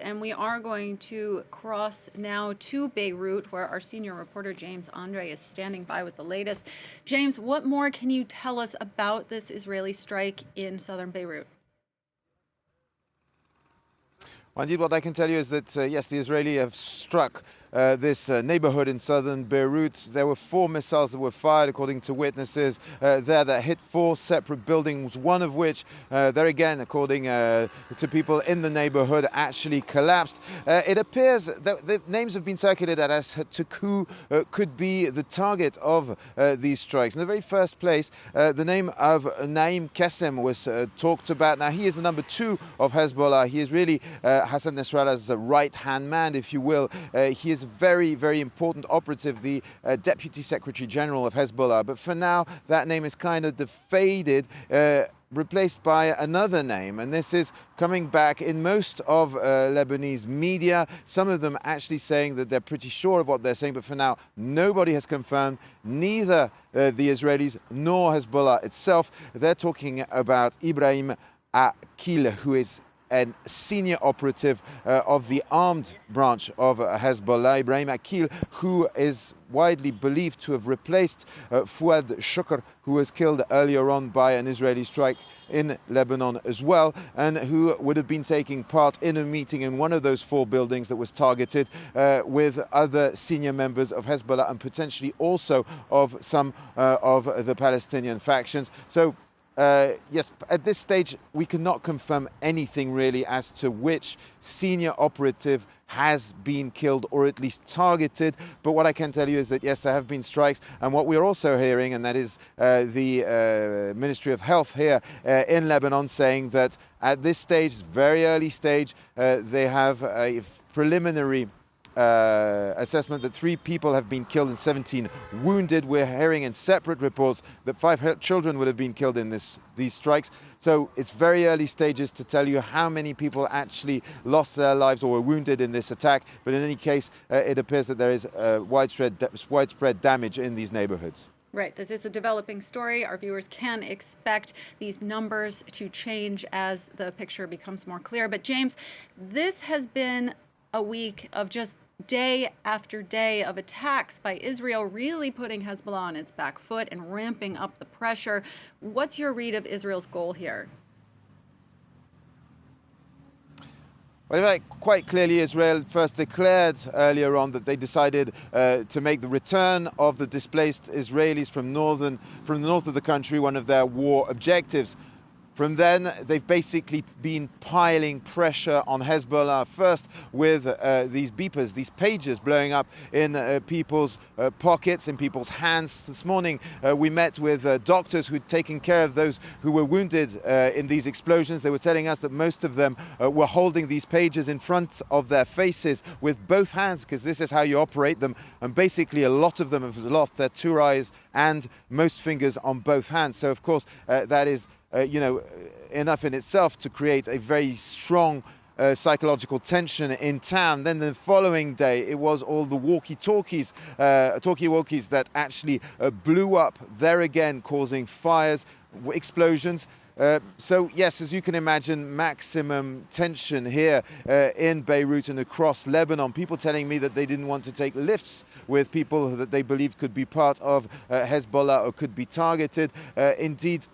and we are going to cross now to Beirut, where our senior reporter James Andre is standing by with the latest. James, what more can you tell us about this Israeli strike in southern Beirut? Well, indeed, what I can tell you is that, yes, the Israelis have struck this neighborhood in southern Beirut. There were 4 missiles that were fired, according to witnesses there, that hit 4 separate buildings, one of which, there again, according to people in the neighborhood, actually collapsed. It appears that the names have been circulated as who could be the target of these strikes. In the very first place, the name of Naim Qassem was talked about. Now, he is the number 2 of Hezbollah. He is really Hassan Nasrallah's right-hand man, if you will. He is a very, very important operative, the Deputy Secretary General of Hezbollah. But for now, that name is kind of faded, replaced by another name. And this is coming back in most of Lebanese media, some of them actually saying that they're pretty sure of what they're saying. But for now, nobody has confirmed, neither the Israelis nor Hezbollah itself. They're talking about Ibrahim Akil, who is a senior operative of the armed branch of Hezbollah, Ibrahim Akil, who is widely believed to have replaced Fouad Shukr, who was killed earlier on by an Israeli strike in Lebanon as well, and who would have been taking part in a meeting in one of those 4 buildings that was targeted with other senior members of Hezbollah and potentially also of some of the Palestinian factions. So yes, at this stage, we cannot confirm anything really as to which senior operative has been killed or at least targeted. But what I can tell you is that, yes, there have been strikes. And what we're also hearing, and that is the Ministry of Health here in Lebanon saying that at this stage, very early stage, they have a preliminary assessment that 3 people have been killed and 17 wounded. We're hearing in separate reports that 5 children would have been killed in these strikes. So it's very early stages to tell you how many people actually lost their lives or were wounded in this attack. But in any case, it appears that there is widespread damage in these neighborhoods. Right. This is a developing story. Our viewers can expect these numbers to change as the picture becomes more clear. But James, this has been a week of just day after day of attacks by Israel, really putting Hezbollah on its back foot and ramping up the pressure. What's your read of Israel's goal here? Well, quite clearly, Israel first declared earlier on that they decided to make the return of the displaced Israelis from the north of the country one of their war objectives. From then, they've basically been piling pressure on Hezbollah, first with these beepers, these pagers blowing up in people's pockets, in people's hands. This morning, we met with doctors who'd taken care of those who were wounded in these explosions. They were telling us that most of them were holding these pagers in front of their faces with both hands, because this is how you operate them. And basically, a lot of them have lost their 2 eyes and most fingers on both hands. So, of course, that is enough in itself to create a very strong psychological tension in town. Then the following day, it was all the walkie-talkies that actually blew up there again, causing fires, explosions. So yes, as you can imagine, maximum tension here in Beirut and across Lebanon. People telling me that they didn't want to take lifts with people that they believed could be part of Hezbollah or could be targeted. Indeed,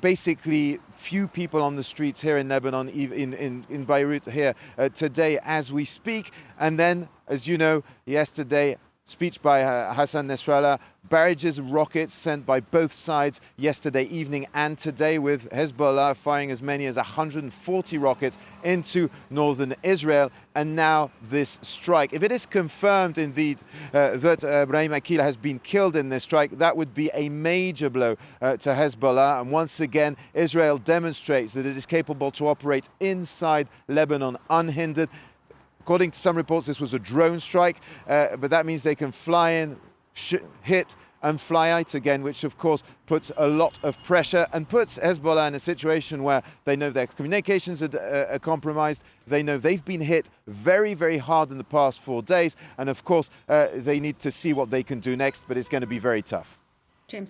basically few people on the streets here in Lebanon, in Beirut here today as we speak. And then, as you know, yesterday, speech by Hassan Nasrallah, barrages of rockets sent by both sides yesterday evening and today, with Hezbollah firing as many as 140 rockets into northern Israel. And now this strike. If it is confirmed indeed that Ibrahim Akil has been killed in this strike, that would be a major blow to Hezbollah. And once again, Israel demonstrates that it is capable to operate inside Lebanon unhindered. According to some reports, this was a drone strike, but that means they can fly in, hit and fly out again, which of course puts a lot of pressure and puts Hezbollah in a situation where they know their communications are compromised. They know they've been hit very, very hard in the past 4 days. And of course, they need to see what they can do next, but it's going to be very tough.